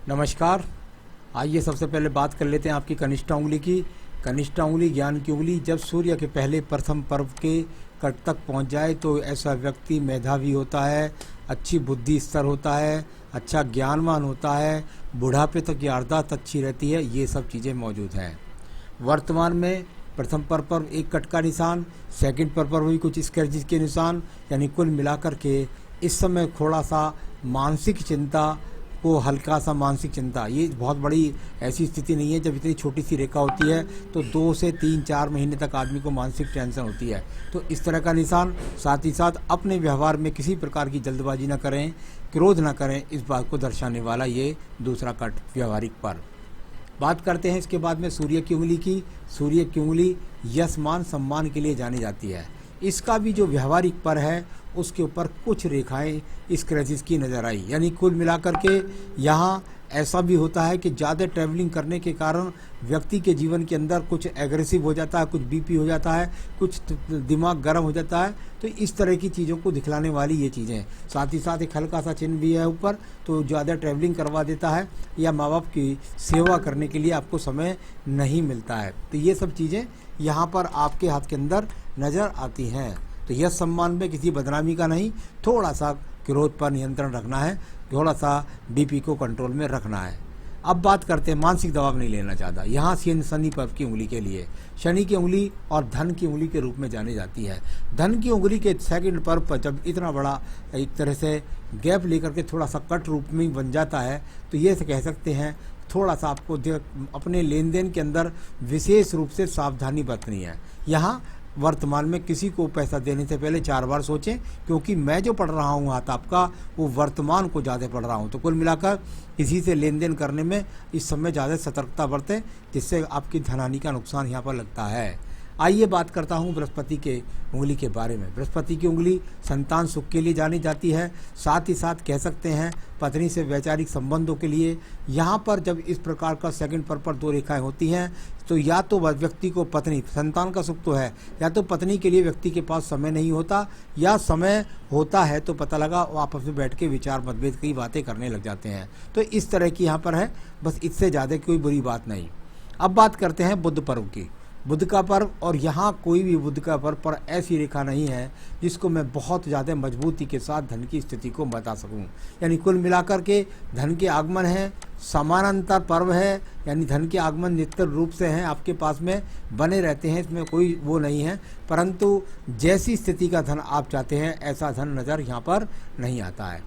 नमस्कार। आइए सबसे पहले बात कर लेते हैं आपकी कनिष्ठा उंगली की। कनिष्ठा उंगली ज्ञान की उंगली जब सूर्य के पहले प्रथम पर्व के कट तक पहुंच जाए तो ऐसा व्यक्ति मेधावी होता है, अच्छी बुद्धि स्तर होता है, अच्छा ज्ञानवान होता है, बुढ़ापे तक याददाश्त अच्छी रहती है। ये सब चीज़ें मौजूद हैं। वर्तमान में प्रथम पर्व पर एक कट का निशान, सेकंड पर्व पर भी कुछ स्क्रैचेस के निशान, यानी कुल मिलाकर के इस समय थोड़ा सा मानसिक चिंता को हल्का सा मानसिक चिंता, ये बहुत बड़ी ऐसी स्थिति नहीं है। जब इतनी छोटी सी रेखा होती है तो 2 से 3-4 महीने तक आदमी को मानसिक टेंशन होती है। तो इस तरह का निशान, साथ ही साथ अपने व्यवहार में किसी प्रकार की जल्दबाजी न करें, क्रोध न करें, इस बात को दर्शाने वाला ये दूसरा कट व्यवहारिक पर्व। बात करते हैं इसके बाद में सूर्य की उंगली की। सूर्य की उंगली यश मान सम्मान के लिए जानी जाती है। इसका भी जो व्यवहारिक पर है उसके ऊपर कुछ रेखाएं स्क्रैचेस की नज़र आई, यानी कुल मिलाकर के यहाँ ऐसा भी होता है कि ज़्यादा ट्रैवलिंग करने के कारण व्यक्ति के जीवन के अंदर कुछ एग्रेसिव हो जाता है, कुछ बीपी हो जाता है, कुछ दिमाग गर्म हो जाता है। तो इस तरह की चीज़ों को दिखलाने वाली ये चीज़ें। साथ ही साथ एक हल्का सा चिन्ह भी है ऊपर, तो ज़्यादा ट्रैवलिंग करवा देता है या माँ बाप की सेवा करने के लिए आपको समय नहीं मिलता है। तो ये सब चीज़ें यहाँ पर आपके हाथ के अंदर नज़र आती हैं। तो यह सम्मान में किसी बदनामी का नहीं, थोड़ा सा क्रोध पर नियंत्रण रखना है, थोड़ा सा बीपी को कंट्रोल में रखना है। अब बात करते हैं मानसिक दबाव नहीं लेना चाहता। यहाँ शनि पर्व की उंगली के लिए शनि की उंगली और धन की उंगली के रूप में जानी जाती है। धन की उंगली के सेकंड पर्व पर जब इतना बड़ा एक तरह से गैप लेकर के थोड़ा सा कट रूप में बन जाता है तो ये कह सकते हैं थोड़ा सा आपको अपने लेन देन के अंदर विशेष रूप से सावधानी बरतनी है। यहाँ वर्तमान में किसी को पैसा देने से पहले 4 बार सोचें, क्योंकि मैं जो पढ़ रहा हूँ हाथ आपका वो वर्तमान को ज़्यादा पढ़ रहा हूँ। तो कुल मिलाकर किसी से लेन देन करने में इस समय ज़्यादा सतर्कता बरतें, जिससे आपकी धनहानि का नुकसान यहाँ पर लगता है। आइए बात करता हूँ बृहस्पति के उंगली के बारे में। बृहस्पति की उंगली संतान सुख के लिए जानी जाती है, साथ ही साथ कह सकते हैं पत्नी से वैचारिक संबंधों के लिए। यहाँ पर जब इस प्रकार का सेकंड पर 2 रेखाएं होती हैं तो या तो व्यक्ति को पत्नी, संतान का सुख तो है, या तो पत्नी के लिए व्यक्ति के पास समय नहीं होता, या समय होता है तो पता लगा वो आपस में बैठ के विचार मतभेद की बातें करने लग जाते हैं। तो इस तरह की यहाँ पर है, बस इससे ज़्यादा कोई बुरी बात नहीं। अब बात करते हैं बुध पर्व की। बुध का पर्व, और यहाँ कोई भी बुध का पर्व पर ऐसी रेखा नहीं है जिसको मैं बहुत ज़्यादा मजबूती के साथ धन की स्थिति को बता सकूं। यानी कुल मिलाकर के धन के आगमन है, समानांतर पर्व है, यानी धन के आगमन नित्य रूप से हैं, आपके पास में बने रहते हैं, इसमें कोई वो नहीं है। परंतु जैसी स्थिति का धन आप चाहते हैं ऐसा धन नज़र यहाँ पर नहीं आता है।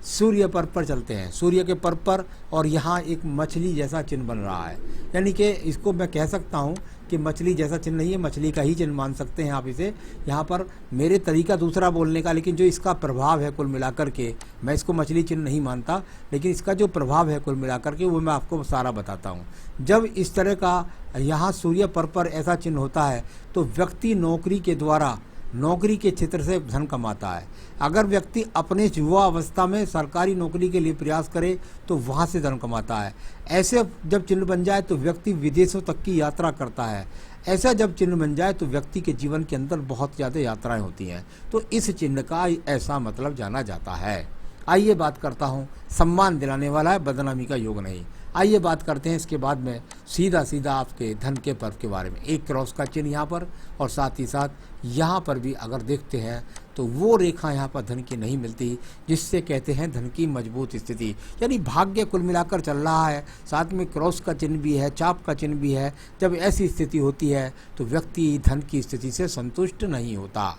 सूर्य पर्व पर चलते हैं। सूर्य के पर्व पर और यहाँ एक मछली जैसा चिन्ह बन रहा है, यानी कि इसको मैं कह सकता हूँ कि मछली जैसा चिन्ह नहीं है, मछली का ही चिन्ह मान सकते हैं आप इसे। यहाँ पर मेरे तरीका दूसरा बोलने का, लेकिन जो इसका प्रभाव है कुल मिलाकर के, मैं इसको मछली चिन्ह नहीं मानता, लेकिन इसका जो प्रभाव है कुल मिलाकर के वो मैं आपको सारा बताता हूँ। जब इस तरह का यहाँ सूर्य पर्व पर ऐसा चिन्ह होता है तो व्यक्ति नौकरी के द्वारा नौकरी के क्षेत्र से धन कमाता है। अगर व्यक्ति अपने युवा अवस्था में सरकारी नौकरी के लिए प्रयास करे तो वहाँ से धन कमाता है। ऐसे जब चिन्ह बन जाए तो व्यक्ति विदेशों तक की यात्रा करता है। ऐसा जब चिन्ह बन जाए तो व्यक्ति के जीवन के अंदर बहुत ज़्यादा यात्राएं होती हैं। तो इस चिन्ह का ऐसा मतलब जाना जाता है। आइए बात करता हूँ, सम्मान दिलाने वाला है, बदनामी का योग नहीं। आइए बात करते हैं इसके बाद में सीधा आपके धन के पर्व के बारे में। एक क्रॉस का चिन्ह यहाँ पर, और साथ ही साथ यहाँ पर भी अगर देखते हैं तो वो रेखा यहाँ पर धन की नहीं मिलती, जिससे कहते हैं धन की मजबूत स्थिति, यानी भाग्य कुल मिलाकर चल रहा है। साथ में क्रॉस का चिन्ह भी है, चाप का चिन्ह भी है। जब ऐसी स्थिति होती है तो व्यक्ति धन की स्थिति से संतुष्ट नहीं होता।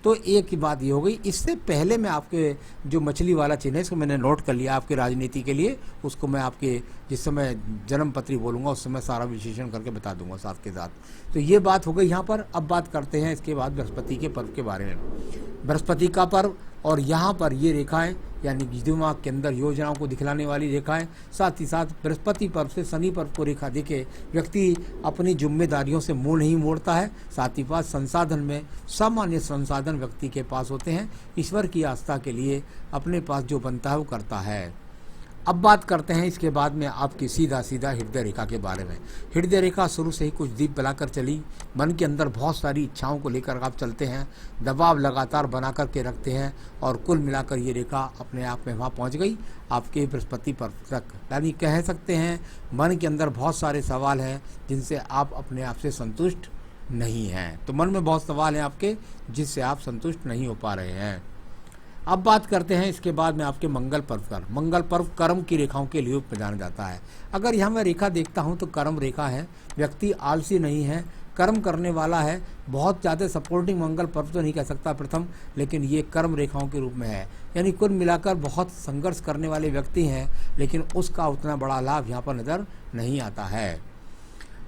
तो एक ही बात ये हो गई। इससे पहले मैं आपके जो मछली वाला चिन्ह है इसको मैंने नोट कर लिया आपकी राजनीति के लिए, उसको मैं आपके जिस समय जन्म पत्री बोलूँगा उस समय सारा विश्लेषण करके बता दूंगा साथ के साथ। तो ये बात हो गई यहाँ पर। अब बात करते हैं इसके बाद बृहस्पति के पर्व के बारे में। बृहस्पति का पर्व, और यहाँ पर ये रेखाएं यानी दिमाग के अंदर योजनाओं को दिखलाने वाली रेखाएं, साथ ही साथ बृहस्पति पर्व से शनि पर्व को रेखा देखे व्यक्ति अपनी जिम्मेदारियों से मुंह नहीं मोड़ता है। साथ ही साथ संसाधन में सामान्य संसाधन व्यक्ति के पास होते हैं। ईश्वर की आस्था के लिए अपने पास जो बनता है वो करता है। अब बात करते हैं इसके बाद में आपकी सीधा सीधा हृदय रेखा के बारे में। हृदय रेखा शुरू से ही कुछ दीप बनाकर चली, मन के अंदर बहुत सारी इच्छाओं को लेकर आप चलते हैं, दबाव लगातार बना करके रखते हैं और कुल मिलाकर ये रेखा अपने आप में वहाँ पहुँच गई आपके बृहस्पति पर्व तक। यानी कह सकते हैं मन के अंदर बहुत सारे सवाल हैं जिनसे आप अपने आप से संतुष्ट नहीं हैं। तो मन में बहुत सवाल हैं आपके जिससे आप संतुष्ट नहीं हो पा रहे हैं। अब बात करते हैं इसके बाद में आपके मंगल पर्व पर। मंगल पर्व कर्म की रेखाओं के लिए जाना जाता है। अगर यहाँ मैं रेखा देखता हूँ तो कर्म रेखा है, व्यक्ति आलसी नहीं है, कर्म करने वाला है। बहुत ज़्यादा सपोर्टिंग मंगल पर्व तो नहीं कह सकता प्रथम, लेकिन ये कर्म रेखाओं के रूप में है। यानी कुल मिलाकर बहुत संघर्ष करने वाले व्यक्ति हैं, लेकिन उसका उतना बड़ा लाभ यहाँ पर नज़र नहीं आता है।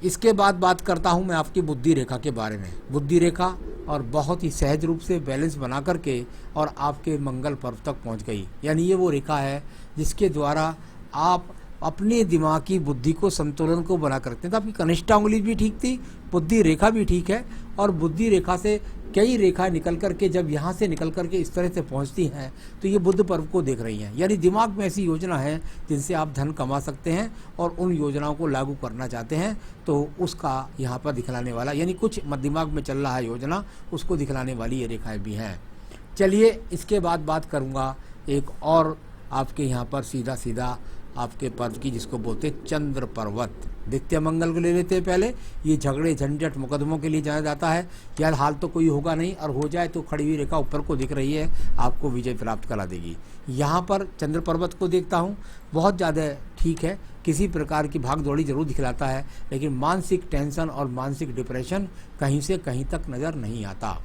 इसके बाद बात करता हूँ मैं आपकी बुद्धि रेखा के बारे में। बुद्धि रेखा और बहुत ही सहज रूप से बैलेंस बना करके और आपके मंगल पर्व तक पहुँच गई। यानी ये वो रेखा है जिसके द्वारा आप अपने दिमाग की बुद्धि को संतुलन को बना कर रखते हैं। तो आपकी कनिष्ठा उंगली भी ठीक थी, बुद्धि रेखा भी ठीक है, और बुद्धि रेखा से कई रेखाएं निकल करके जब यहाँ से निकल करके इस तरह से पहुँचती हैं तो ये बुध पर्व को देख रही हैं। यानी दिमाग में ऐसी योजना है जिनसे आप धन कमा सकते हैं और उन योजनाओं को लागू करना चाहते हैं, तो उसका यहाँ पर दिखलाने वाला, यानी कुछ दिमाग में चल रहा है योजना, उसको दिखलाने वाली ये रेखाएँ भी हैं। चलिए इसके बाद बात करूँगा एक और आपके यहाँ पर सीधा सीधा आपके पर्व की, जिसको बोलते हैं चंद्र पर्वत। द्वितीय मंगल को ले लेते हैं पहले। ये झगड़े झंझट मुकदमों के लिए जाना जाता है। यार हाल तो कोई होगा नहीं, और हो जाए तो खड़ी हुई रेखा ऊपर को दिख रही है, आपको विजय प्राप्त करा देगी। यहाँ पर चंद्र पर्वत को देखता हूँ, बहुत ज़्यादा ठीक है, किसी प्रकार की भाग दौड़ी जरूर दिखलाता है, लेकिन मानसिक टेंशन और मानसिक डिप्रेशन कहीं से कहीं तक नज़र नहीं आता।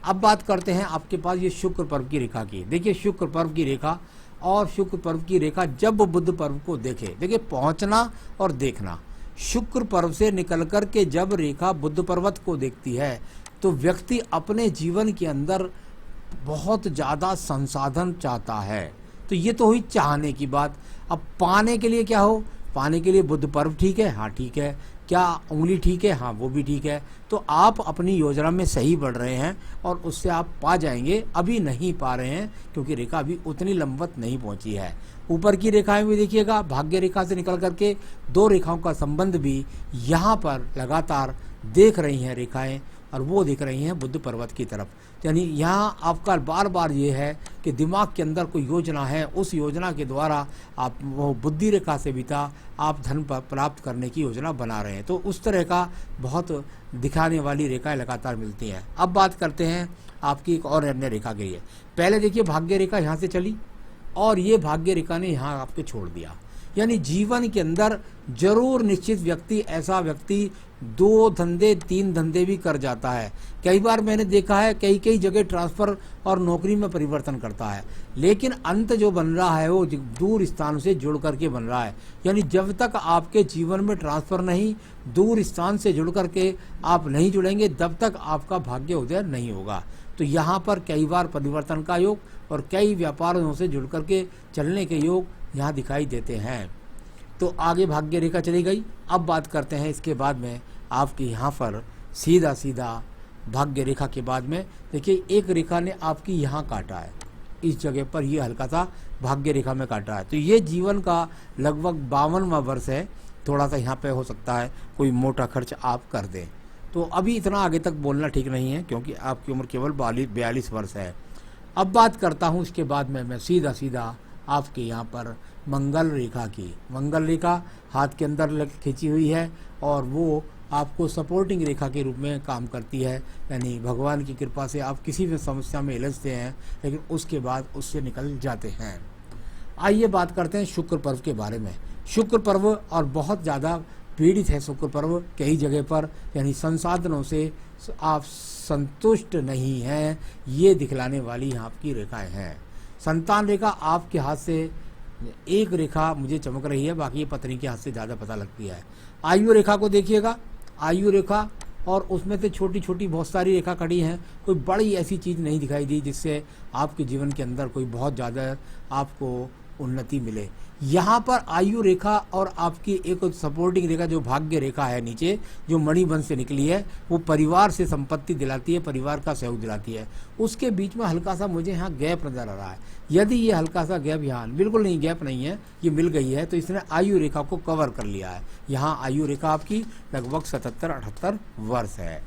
अब बात करते हैं आपके पास ये शुक्र पर्व की रेखा की। देखिए शुक्र पर्व की रेखा और शुक्र पर्व की रेखा जब बुध पर्व को देखे, देखिए पहुंचना और देखना। शुक्र पर्व से निकल कर के जब रेखा बुध पर्वत को देखती है तो व्यक्ति अपने जीवन के अंदर बहुत ज़्यादा संसाधन चाहता है। तो ये तो हुई चाहने की बात। अब पाने के लिए क्या हो, पाने के लिए बुध पर्व ठीक है, हाँ ठीक है। क्या उंगली ठीक है, हाँ वो भी ठीक है। तो आप अपनी योजना में सही बढ़ रहे हैं और उससे आप पा जाएंगे। अभी नहीं पा रहे हैं क्योंकि रेखा अभी उतनी लंबवत नहीं पहुंची है। ऊपर की रेखाएं भी देखिएगा, भाग्य रेखा से निकल करके दो रेखाओं का संबंध भी यहाँ पर लगातार देख रही हैं रेखाएं, और वो दिख रही हैं बुध पर्वत की तरफ। यानी यहाँ आपका बार बार ये है कि दिमाग के अंदर कोई योजना है, उस योजना के द्वारा आप वो बुद्धि रेखा से बीता आप धन प्राप्त करने की योजना बना रहे हैं। तो उस तरह का बहुत दिखाने वाली रेखाएं लगातार मिलती हैं। अब बात करते हैं आपकी एक और अन्य रेखा की है। पहले देखिए भाग्य रेखा यहाँ से चली और ये भाग्य रेखा ने यहाँ आपके छोड़ दिया। यानी जीवन के अंदर जरूर निश्चित व्यक्ति, ऐसा व्यक्ति 2 धंधे 3 धंधे भी कर जाता है। कई बार मैंने देखा है कई जगह ट्रांसफ़र और नौकरी में परिवर्तन करता है, लेकिन अंत जो बन रहा है वो दूर स्थान से जुड़ करके बन रहा है। यानी जब तक आपके जीवन में ट्रांसफ़र नहीं, दूर स्थान से जुड़ करके आप नहीं जुड़ेंगे, तब तक आपका भाग्य उदय नहीं होगा। तो यहाँ पर कई बार परिवर्तन का योग और कई व्यापारों से जुड़ करके चलने के योग यहाँ दिखाई देते हैं। तो आगे भाग्य रेखा चली गई। अब बात करते हैं इसके बाद में आपके यहाँ पर सीधा सीधा भाग्य रेखा के बाद में देखिए एक रेखा ने आपकी यहाँ काटा है, इस जगह पर ये हल्का सा भाग्य रेखा में काटा है। तो ये जीवन का लगभग 52वां वर्ष है। थोड़ा सा यहाँ पे हो सकता है कोई मोटा खर्च आप कर दें, तो अभी इतना आगे तक बोलना ठीक नहीं है क्योंकि आपकी उम्र केवल 42 वर्ष है। अब बात करता हूँ इसके बाद में मैं सीधा सीधा आपके यहाँ पर मंगल रेखा की। मंगल रेखा हाथ के अंदर खींची हुई है और वो आपको सपोर्टिंग रेखा के रूप में काम करती है। यानी भगवान की कृपा से आप किसी भी समस्या में उलझते हैं लेकिन उसके बाद उससे निकल जाते हैं। आइए बात करते हैं शुक्र पर्व के बारे में। शुक्र पर्व और बहुत ज़्यादा पीड़ित है शुक्र पर्व कई जगह पर, यानी संसाधनों से आप संतुष्ट नहीं हैं, ये दिखलाने वाली यहाँ की रेखाएं हैं। संतान रेखा आपके हाथ से एक रेखा मुझे चमक रही है, बाकी ये पत्नी के हाथ से ज़्यादा पता लगती है। आयु रेखा को देखिएगा, आयु रेखा और उसमें से छोटी छोटी बहुत सारी रेखा खड़ी हैं। कोई बड़ी ऐसी चीज़ नहीं दिखाई दी जिससे आपके जीवन के अंदर कोई बहुत ज़्यादा आपको उन्नति मिले। यहाँ पर आयु रेखा और आपकी एक सपोर्टिंग रेखा जो भाग्य रेखा है नीचे, जो मणिबंध से निकली है, वो परिवार से संपत्ति दिलाती है, परिवार का सहयोग दिलाती है। उसके बीच में हल्का सा मुझे यहाँ गैप नजर आ रहा है। यदि ये हल्का सा गैप, यहाँ बिल्कुल नहीं गैप नहीं है, ये मिल गई है, तो इसने आयु रेखा को कवर कर लिया है। यहाँ आयु रेखा आपकी लगभग 77-78 वर्ष है।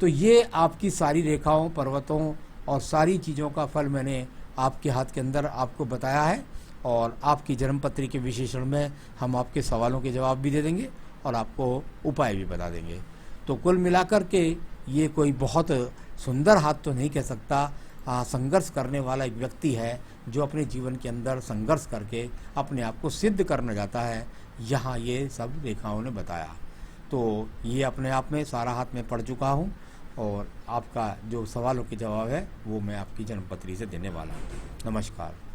तो ये आपकी सारी रेखाओं, पर्वतों और सारी चीज़ों का फल मैंने आपके हाथ के अंदर आपको बताया है, और आपकी जन्मपत्री के विश्लेषण में हम आपके सवालों के जवाब भी दे देंगे और आपको उपाय भी बता देंगे। तो कुल मिलाकर के ये कोई बहुत सुंदर हाथ तो नहीं कह सकता, संघर्ष करने वाला एक व्यक्ति है जो अपने जीवन के अंदर संघर्ष करके अपने आप को सिद्ध करना चाहता है। यहाँ ये सब रेखाओं ने बताया। तो ये अपने आप में सारा हाथ में पढ़ चुका हूँ, और आपका जो सवालों के जवाब है वो मैं आपकी जन्मपत्री से देने वाला हूँ। नमस्कार।